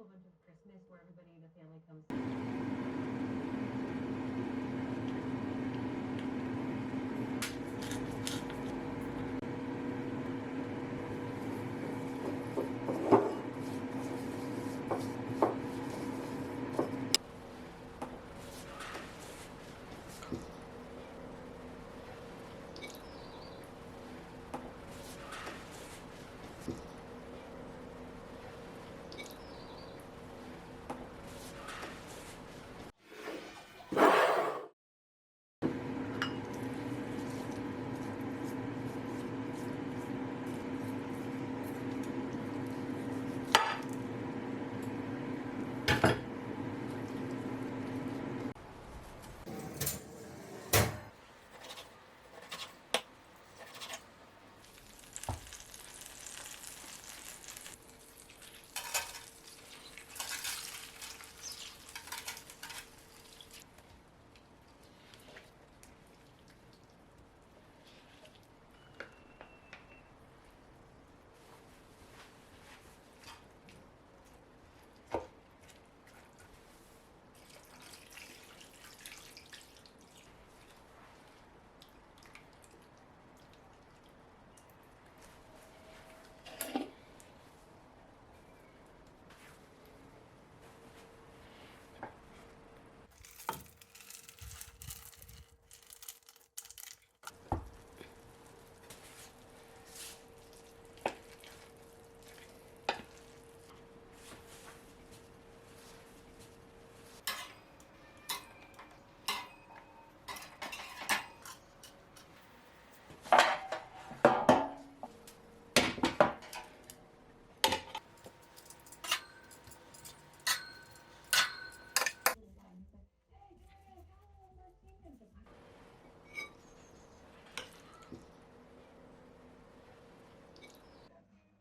equivalent of Christmas where everybody in the family comes together.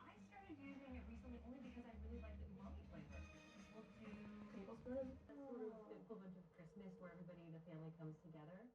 I started using it recently only because I really like the umami flavor. We'll do tablespoon. That's sort of the equivalent of Christmas where everybody in the family comes together.